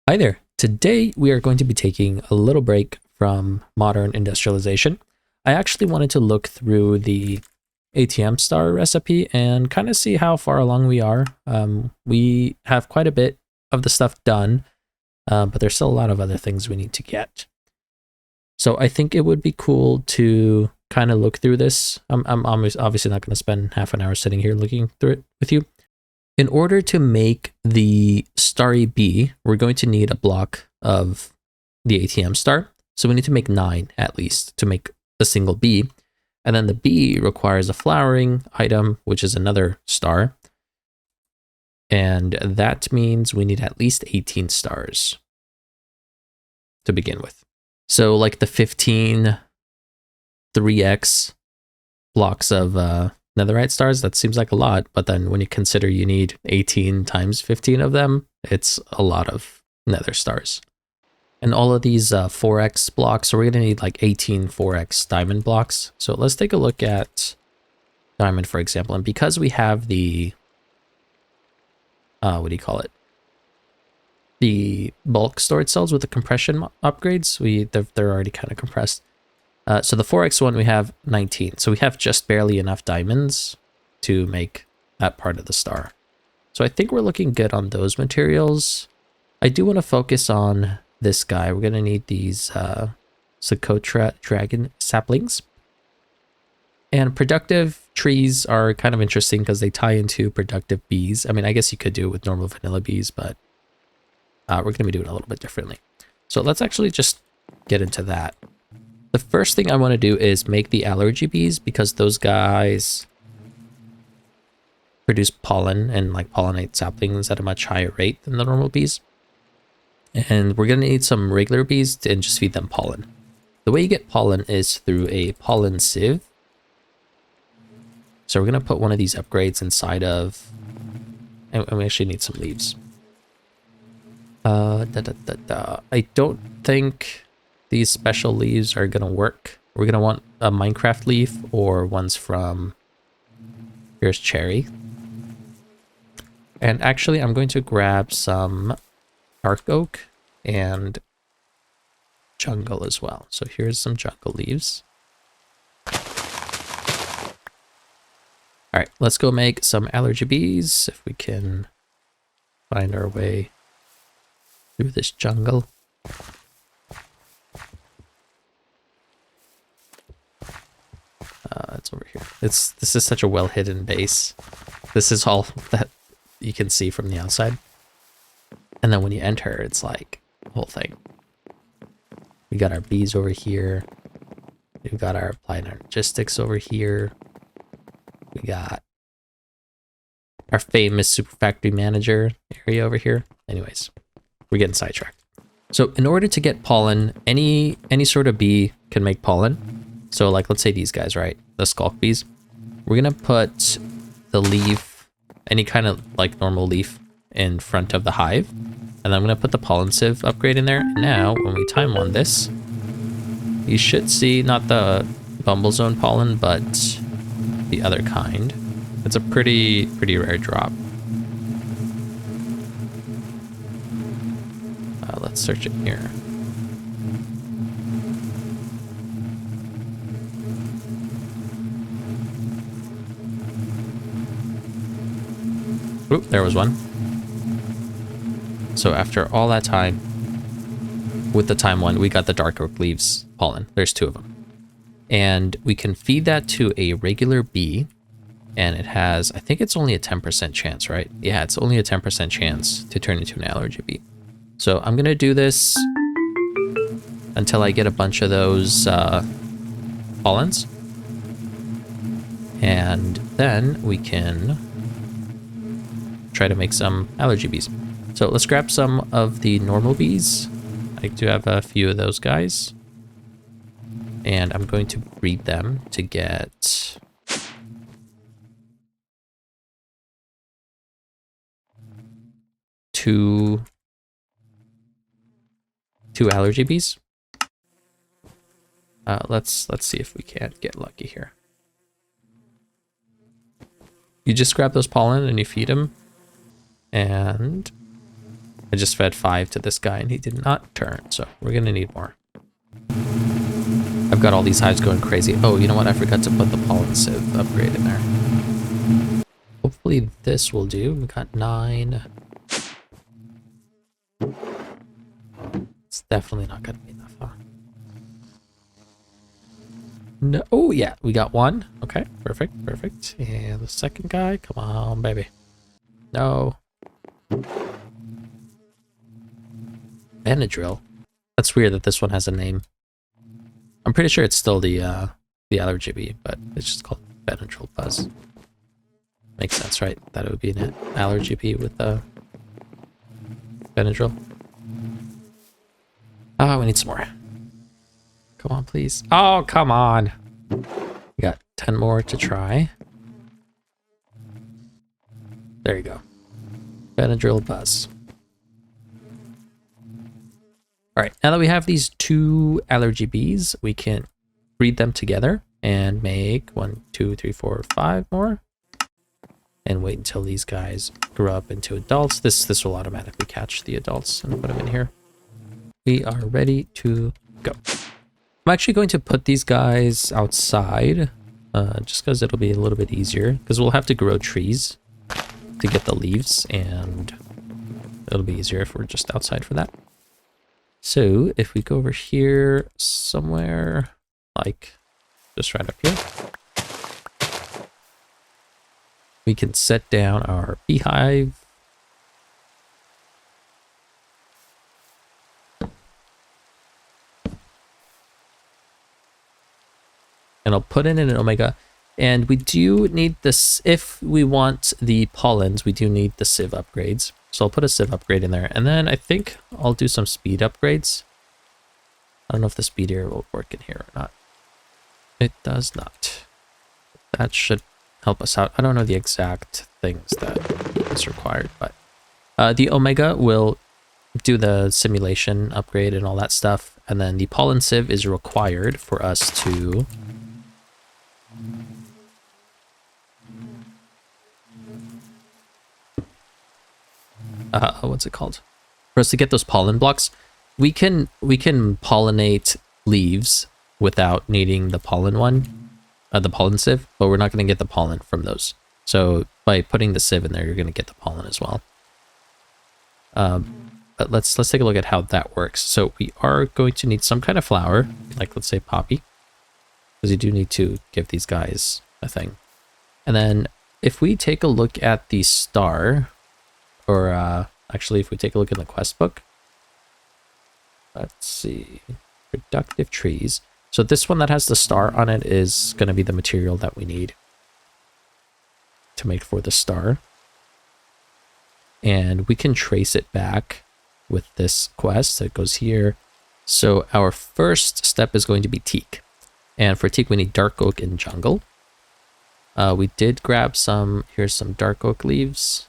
Hi there. Today we are going to be taking a little break from modern industrialization. I actually wanted to look through the ATM star recipe and kind of see how far along we are. We have quite a bit of the stuff done, but there's still a lot of other things we need to get. So I think it would be cool to kind of look through this. I'm obviously not going to spend half an hour sitting here looking through it with you. In order to make the starry bee, we're going to need a block of the ATM star. So we need to make 9 at least to make a single bee. And then the bee requires a flowering item, which is another star. And that means we need at least 18 stars to begin with. So like the 15 3x blocks of netherite stars, that seems like a lot, but then when you consider you need 18 times 15 of them, it's a lot of nether stars. And all of these 4x blocks, so we're going to need like 18 4x diamond blocks. So let's take a look at diamond, for example. And because we have the, what do you call it? The bulk storage cells with the compression upgrades, they're already kind of compressed. So the 4x one, we have 19. So we have just barely enough diamonds to make that part of the star. So I think we're looking good on those materials. I do want to focus on this guy. We're going to need these Socotra dragon saplings. And productive trees are kind of interesting because they tie into productive bees. I mean, I guess you could do it with normal vanilla bees, but we're going to be doing it a little bit differently. So let's actually just get into that. The first thing I want to do is make the allergy bees because those guys produce pollen and like pollinate saplings at a much higher rate than the normal bees. And we're going to need some regular bees and just feed them pollen. The way you get pollen is through a pollen sieve. So we're going to put one of these upgrades inside and we actually need some leaves. I don't think these special leaves are going to work. We're going to want a Minecraft leaf or ones from, here's cherry. And actually I'm going to grab some dark oak and jungle as well. So here's some jungle leaves. All right, let's go make some allergy bees if we can find our way through this jungle. It's over here. This is such a well-hidden base. This is all that you can see from the outside. And then when you enter, it's like the whole thing. We got our bees over here. We've got our applied logistics over here. We got our famous super factory manager area over here. Anyways, we're getting sidetracked. So in order to get pollen, any sort of bee can make pollen. So like, let's say these guys, right? The skulk bees. We're going to put the leaf, any kind of like normal leaf in front of the hive. And I'm going to put the pollen sieve upgrade in there. And now when we time on this, you should see not the Bumble Zone pollen, but the other kind. It's a pretty rare drop. Let's search it here. Oop, there was one. So after all that time, with the time one, we got the dark oak leaves pollen. There's 2 of them. And we can feed that to a regular bee. And it has, I think it's only a 10% chance, right? Yeah, it's only a 10% chance to turn into an allergy bee. So I'm going to do this until I get a bunch of those pollens. And then we can try to make some allergy bees. So let's grab some of the normal bees. I do have a few of those guys. And I'm going to breed them to get two allergy bees. Let's see if we can't get lucky here. You just grab those pollen and you feed them. And I just fed 5 to this guy and he did not turn, so we're gonna need more. I've got all these hives going crazy. Oh, you know what? I forgot to put the pollen sieve upgrade in there. Hopefully this will do. We got 9. It's definitely not gonna be enough, huh? No. Oh yeah, we got 1. Okay, perfect, perfect. And the second guy, come on, baby. No. Benadryl. That's weird that this one has a name. I'm pretty sure it's still the allergy bee, but it's just called Benadryl Buzz. Makes sense, right? That it would be an allergy bee with Benadryl. Oh, we need some more. Come on, please. Oh, come on. We got 10 more to try. There you go. Benadryl Buzz. All right, now that we have these 2 allergy bees, we can breed them together and make 1, 2, 3, 4, 5 more. And wait until these guys grow up into adults. This will automatically catch the adults and put them in here. We are ready to go. I'm actually going to put these guys outside, just because it'll be a little bit easier. Because we'll have to grow trees to get the leaves, and it'll be easier if we're just outside for that. So if we go over here somewhere, like just right up here, we can set down our beehive. And I'll put in an omega. And we do need this, if we want the pollens, we do need the sieve upgrades. So I'll put a sieve upgrade in there. And then I think I'll do some speed upgrades. I don't know if the speed here will work in here or not. It does not. That should help us out. I don't know the exact things that is required, but the omega will do the simulation upgrade and all that stuff. And then the pollen sieve is required for us to what's it called? For us to get those pollen blocks, we can pollinate leaves without needing the pollen one, the pollen sieve, but we're not going to get the pollen from those. So by putting the sieve in there, you're going to get the pollen as well. But let's take a look at how that works. So we are going to need some kind of flower, like let's say poppy, because you do need to give these guys a thing. And then if we take a look at the star, or actually if we take a look in the quest book, let's see, productive trees. So this one that has the star on it is going to be the material that we need to make for the star. And we can trace it back with this quest. So it goes here. So our first step is going to be teak. And for teak, we need dark oak and jungle. We did grab some, here's some dark oak leaves.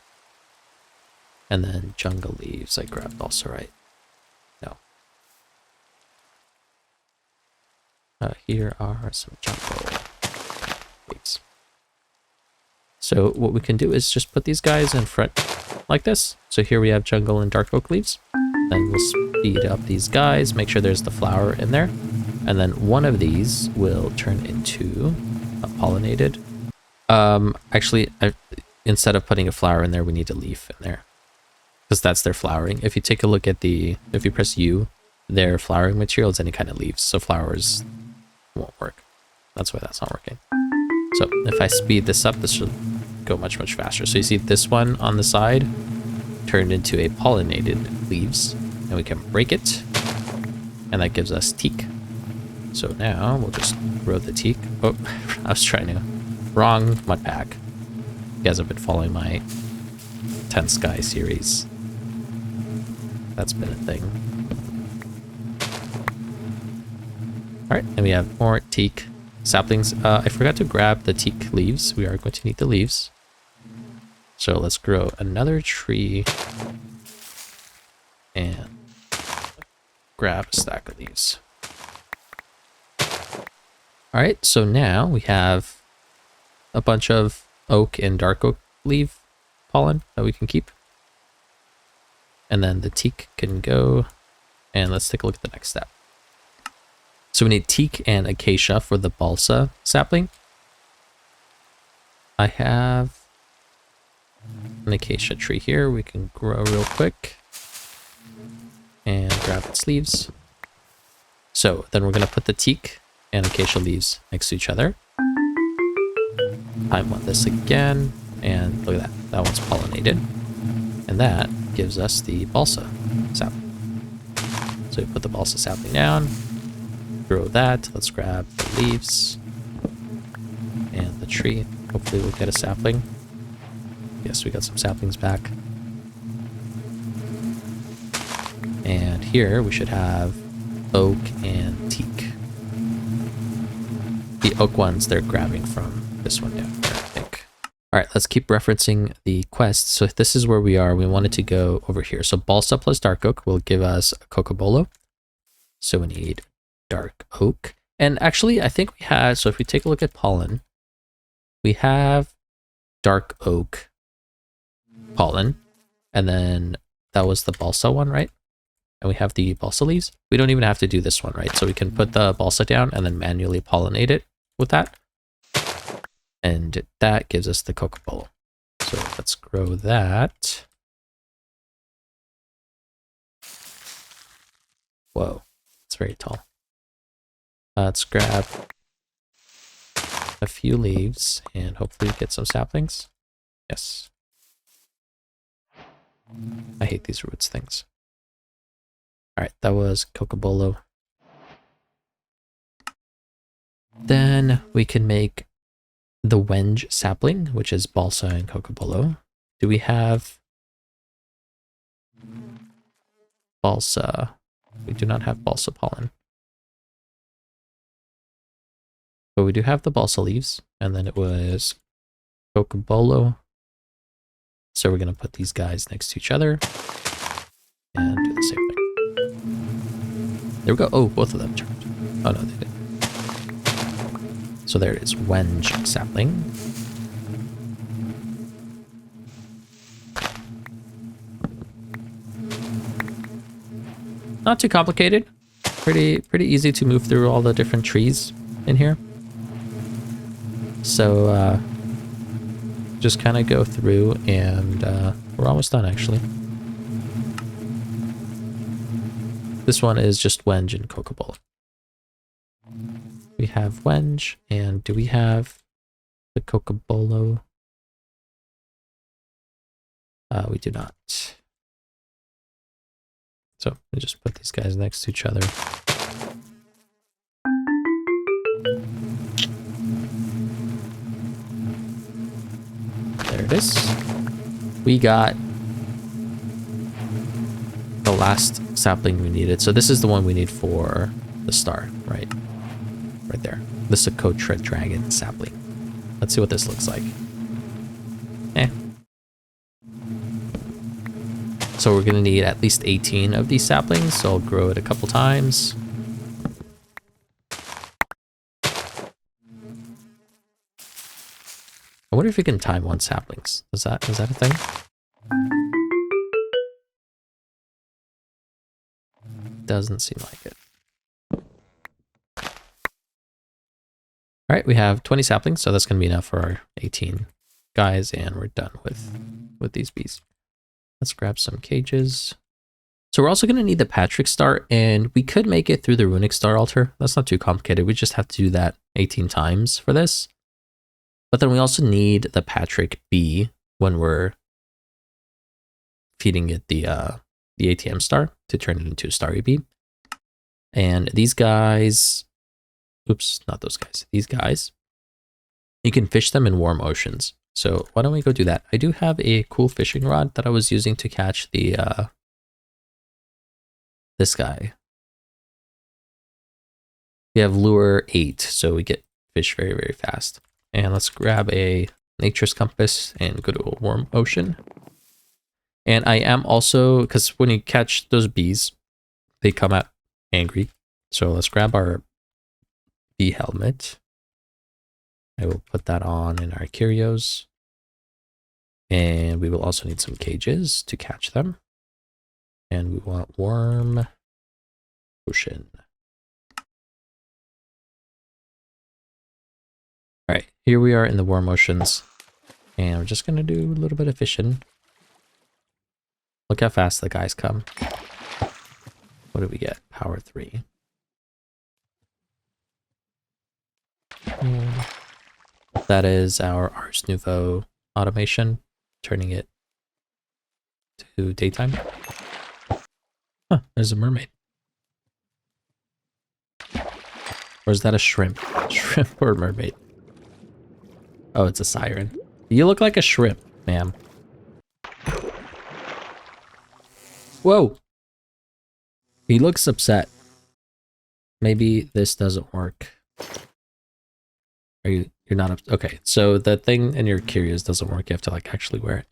And then jungle leaves I grabbed also, right? No. Here are some jungle leaves. So what we can do is just put these guys in front like this. So here we have jungle and dark oak leaves. Then we'll speed up these guys, make sure there's the flower in there. And then one of these will turn into a pollinated. Actually, instead of putting a flower in there, we need a leaf in there, because that's their flowering. If you take a look at if you press U, their flowering material is any kind of leaves, so flowers won't work. That's why that's not working. So if I speed this up, this should go much, much faster. So you see this one on the side turned into a pollinated leaves, and we can break it, and that gives us teak. So now we'll just grow the teak. Oh, I was trying to, wrong mud pack. You guys have been following my 10 Sky series. That's been a thing. Alright, and we have more teak saplings. I forgot to grab the teak leaves. We are going to need the leaves. So let's grow another tree and grab a stack of these. Alright, so now we have a bunch of oak and dark oak leaf pollen that we can keep. And then the teak can go. And let's take a look at the next step. So we need teak and acacia for the balsa sapling. I have an acacia tree here we can grow real quick. And grab its leaves. So then we're going to put the teak and acacia leaves next to each other. Time on this again. And look at that. That one's pollinated. And that gives us the balsa sapling. So we put the balsa sapling down. Grow that. Let's grab the leaves. And the tree. Hopefully we'll get a sapling. Yes, we got some saplings back. And here we should have oak and teak. The oak ones they're grabbing from this one down here, I think. All right, let's keep referencing the quest. So if this is where we are, we wanted to go over here. So balsa plus dark oak will give us a cocobolo. So we need dark oak. And actually, I think we had, so if we take a look at pollen, we have dark oak pollen. And then that was the balsa one, right? And we have the balsa leaves. We don't even have to do this one, right? So we can put the balsa down and then manually pollinate it with that. And that gives us the cocobolo. So let's grow that. Whoa, it's very tall. Let's grab a few leaves and hopefully get some saplings. Yes. I hate these roots things. All right, that was cocobolo. Then we can make the wenge sapling, which is balsa and cocobolo. Do we have balsa? We do not have balsa pollen. But we do have the balsa leaves, and then it was cocobolo. So we're going to put these guys next to each other and do the same thing. There we go. Oh, both of them turned. Oh, no, they didn't. So there it is. Wenge sapling. Not too complicated. Pretty easy to move through all the different trees in here. So, just kind of go through and we're almost done, actually. This one is just wenge and cocobolo. We have wenge, and do we have the cocobolo? We do not. So we just put these guys next to each other. There it is. We got the last sapling we needed. So this is the one we need for the star, right? Right there. The Socotra Dragon sapling. Let's see what this looks like. So we're going to need at least 18 of these saplings, so I'll grow it a couple times. I wonder if we can time one saplings. Is that a thing? Doesn't seem like it. All right, we have 20 saplings, so that's going to be enough for our 18 guys, and we're done with these bees. Let's grab some cages. So we're also going to need the Patrick star, and we could make it through the runic star altar. That's not too complicated. We just have to do that 18 times for this. But then we also need the Patrick bee when we're feeding it the ATM star to turn it into a starry bee. And these guys, oops, not those guys, these guys, you can fish them in warm oceans. So why don't we go do that? I do have a cool fishing rod that I was using to catch the this guy. We have lure 8, so we get fish very, very fast. And let's grab a nature's compass and go to a warm ocean. And I am also, because when you catch those bees, they come out angry. So let's grab our bee helmet. I will put that on in our curios. And we will also need some cages to catch them. And we want warm ocean. All right, here we are in the warm oceans. And we're just going to do a little bit of fishing. Look how fast the guys come. What do we get? Power 3. And that is our Ars Nouveau automation, turning it to daytime. Huh, there's a mermaid. Or is that a shrimp? Shrimp or mermaid? Oh, it's a siren. You look like a shrimp, ma'am. Whoa! He looks upset. Maybe this doesn't work. You're not okay, so the thing in your curious doesn't work. You have to like actually wear it.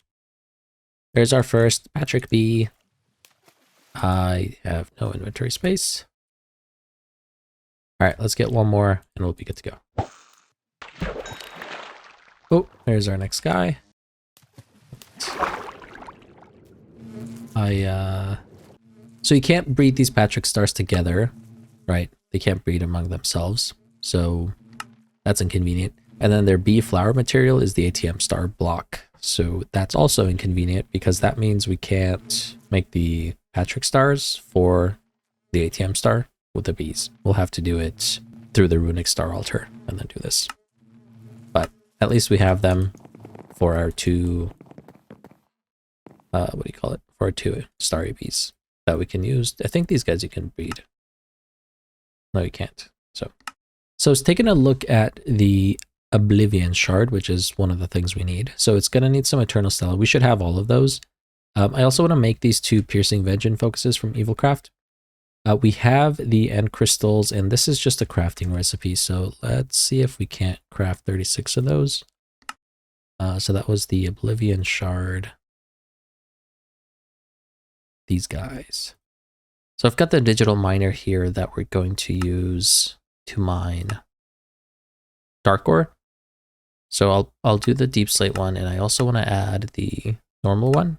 There's our first Patrick B. I have no inventory space. All right, let's get one more and we'll be good to go. Oh, there's our next guy. So you can't breed these Patrick stars together, right? They can't breed among themselves, so that's inconvenient. And then their B flower material is the ATM star block, so that's also inconvenient because that means we can't make the Patrick stars for the ATM star with the bees. We'll have to do it through the runic star altar and then do this. But at least we have them for our two, what do you call it? For our two starry bees that we can use. I think these guys you can breed. No, you can't. So it's taking a look at the Oblivion shard, which is one of the things we need. So it's going to need some Eternal Stella. We should have all of those. I also want to make these 2 Piercing Vengeance focuses from EvilCraft. We have the end crystals, and this is just a crafting recipe. So let's see if we can't craft 36 of those. So that was the Oblivion shard. These guys. So I've got the digital miner here that we're going to use to mine dark ore. So I'll do the deep slate one, and I also want to add the normal one.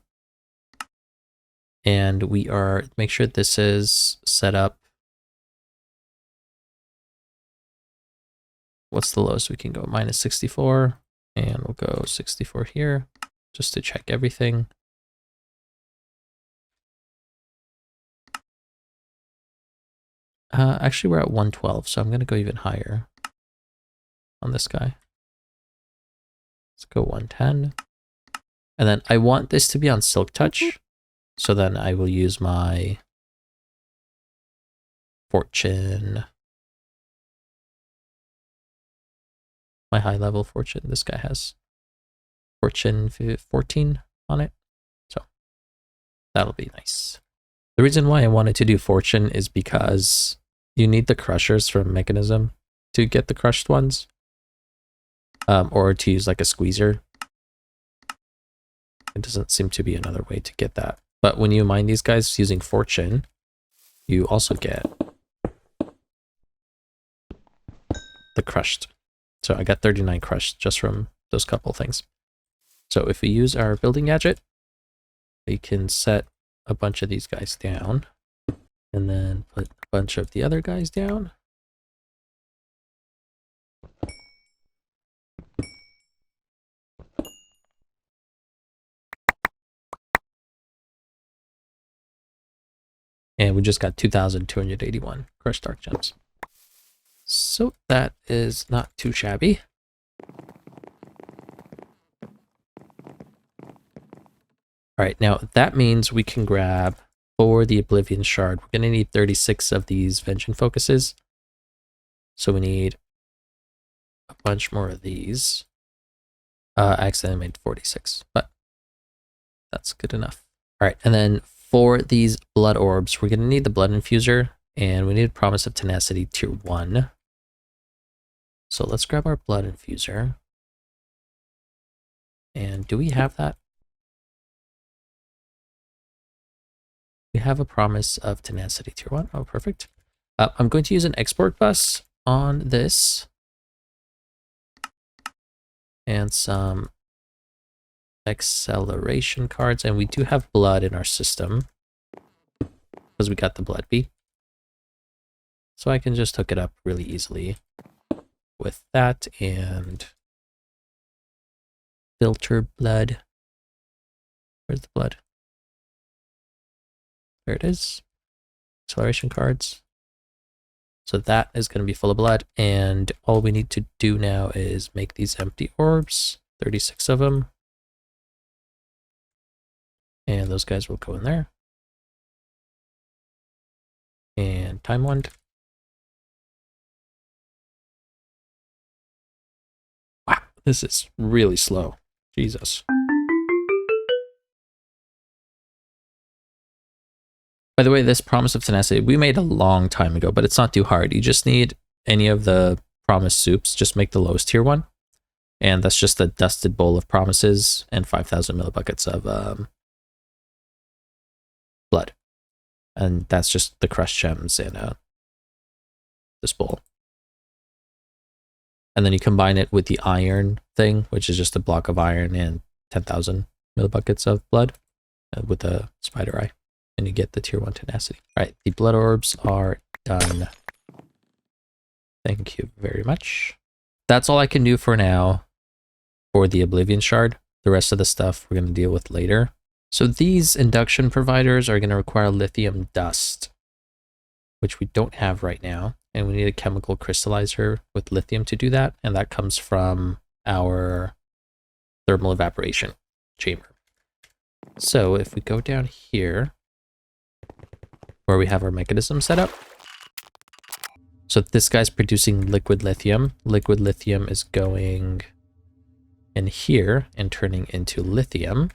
And we are, make sure this is set up. What's the lowest we can go? Minus 64, and we'll go 64 here just to check everything. Actually, we're at 112, so I'm going to go even higher on this guy. Let's go 110. And then I want this to be on Silk Touch. So then I will use my fortune, my high level fortune. This guy has fortune 14 on it. So that'll be nice. The reason why I wanted to do fortune is because you need the crushers from Mechanism to get the crushed ones, or to use like a squeezer. It doesn't seem to be another way to get that. But when you mine these guys using fortune, you also get the crushed. So I got 39 crushed just from those couple things. So if we use our building gadget, we can set a bunch of these guys down and then put a bunch of the other guys down. And we just got 2,281 crushed dark gems. So that is not too shabby. All right, now that means we can grab, for the Oblivion shard, we're going to need 36 of these Vengeance focuses. So we need a bunch more of these. I accidentally made 46, but that's good enough. All right, and then for these blood orbs, we're going to need the blood infuser, and we need Promise of Tenacity tier 1. So let's grab our blood infuser. And do we have that? We have a Promise of Tenacity tier 1. Oh, perfect. I'm going to use an export bus on this. And some acceleration cards. And we do have blood in our system. because we got the blood bee. So I can just hook it up really easily with that and filter blood. Where's the blood? There it is. Acceleration cards. So that is going to be full of blood, and all we need to do now is make these empty orbs, 36 of them. And those guys will go in there. And time wand. Wow, this is really slow. Jesus. By the way, this Promise of Tenacity, we made a long time ago, but it's not too hard. You just need any of the Promise soups, just make the lowest tier one. And that's just a dusted bowl of Promises and 5,000 millibuckets of blood. And that's just the crushed gems in this bowl. And then you combine it with the iron thing, which is just a block of iron and 10,000 millibuckets of blood with a spider eye. And you get the tier 1 tenacity. All right, the blood orbs are done. Thank you very much. That's all I can do for now for the Oblivion Shard. The rest of the stuff we're going to deal with later. So these induction providers are going to require Lithium Dust, which we don't have right now. And we need a chemical crystallizer with lithium to do that. And that comes from our thermal evaporation chamber. So if we go down here, where we have our mechanism set up. So this guy's producing liquid lithium. Liquid lithium is going in here and turning into lithium.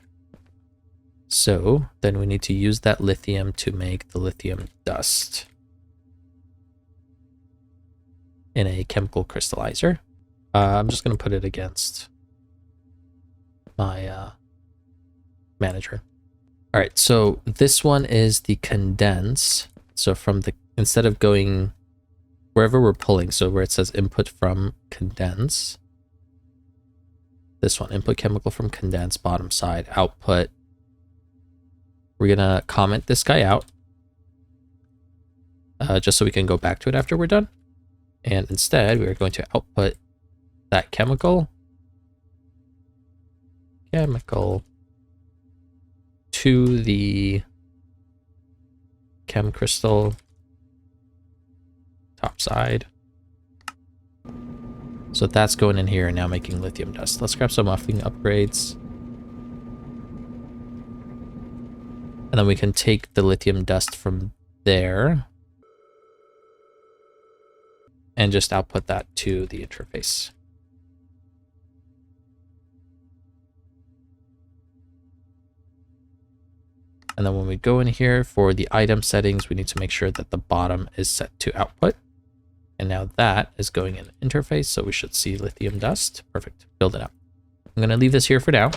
So then we need to use that lithium to make the lithium dust in a chemical crystallizer. I'm just going to put it against my manager. All right, so this one is the condense. So from the, instead of going wherever we're pulling, so where it says input from condense, this one, input chemical from condense, bottom side, output. We're gonna comment this guy out just so we can go back to it after we're done. And instead, we're going to output that chemical to the chem crystal top side. So that's going in here and now making lithium dust. Let's grab some muffling upgrades. And then we can take the lithium dust from there and just output that to the interface. And then when we go in here for the item settings, we need to make sure that the bottom is set to output. And now that is going in interface, so we should see lithium dust. Perfect, build it up. I'm gonna leave this here for now.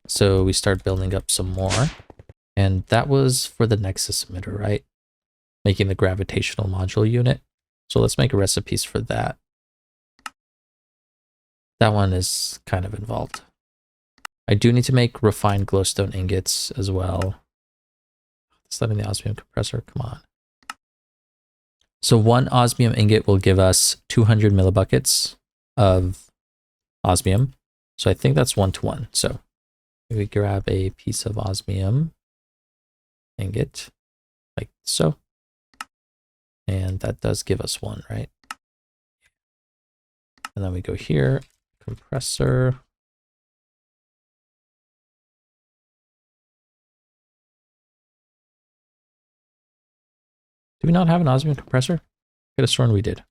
So we start building up some more. And that was for the Nexus emitter, right? Making the gravitational module unit. So let's make recipes for that. That one is kind of involved. I do need to make refined glowstone ingots as well. It's not in the osmium compressor, come on. So one osmium ingot will give us 200 millibuckets of osmium. So I think that's 1-to-1. So we grab a piece of osmium ingot like so. And that does give us one, right? And then we go here, compressor. Do we not have an osmium compressor? I could have sworn we did.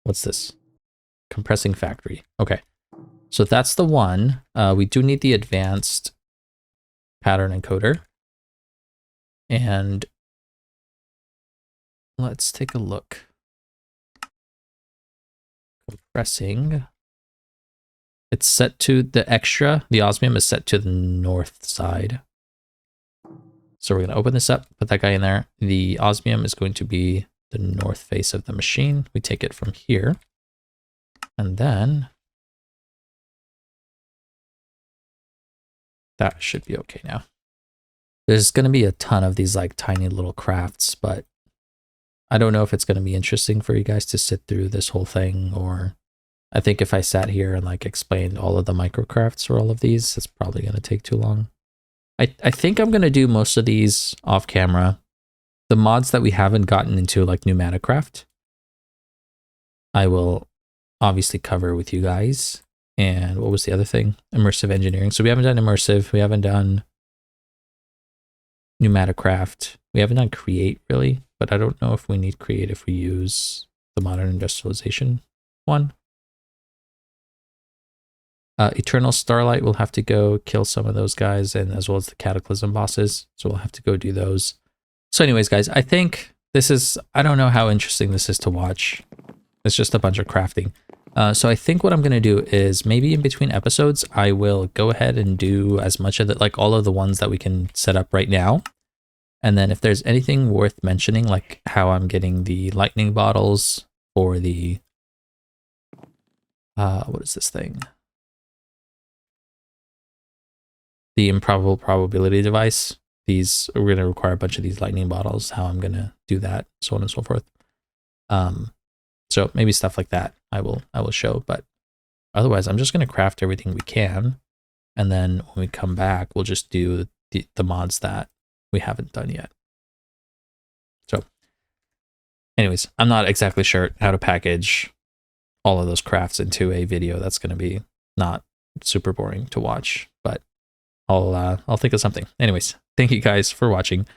What's this? Compressing factory. Okay. So that's the one. We do need the advanced pattern encoder. And let's take a look. Compressing. It's set to the extra. The osmium is set to the north side. So we're going to open this up, put that guy in there. The osmium is going to be the north face of the machine. We take it from here. And then That should be okay now. There's going to be a ton of these like tiny little crafts, but I don't know if it's going to be interesting for you guys to sit through this whole thing, or I think if I sat here and like explained all of the microcrafts for all of these, it's probably going to take too long. I think I'm going to do most of these off camera. The mods that we haven't gotten into, like PneumaticCraft, I will obviously cover with you guys. And what was the other thing? Immersive engineering. So we haven't done immersive. We haven't done PneumaticCraft. We haven't done create really, but I don't know if we need create if we use the modern industrialization one. Eternal Starlight, we'll have to go kill some of those guys, and as well as the Cataclysm bosses. So we'll have to go do those. So anyways, guys, I think this is, I don't know how interesting this is to watch. It's just a bunch of crafting. So I think what I'm going to do is maybe in between episodes, I will go ahead and do as much of it, like all of the ones that we can set up right now. And then if there's anything worth mentioning, like how I'm getting the lightning bottles or the, what is this thing? The improbable probability device. These, we're going to require a bunch of these lightning bottles, how I'm going to do that, so on and so forth. So maybe stuff like that I will show, but otherwise I'm just going to craft everything we can. And then when we come back, we'll just do the mods that we haven't done yet. So anyways, I'm not exactly sure how to package all of those crafts into a video. That's going to be not super boring to watch, but I'll think of something. Anyways, thank you guys for watching.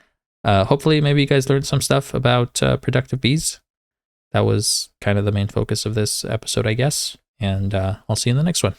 Hopefully maybe you guys learned some stuff about productive bees. That was kind of the main focus of this episode, I guess. And I'll see you in the next one.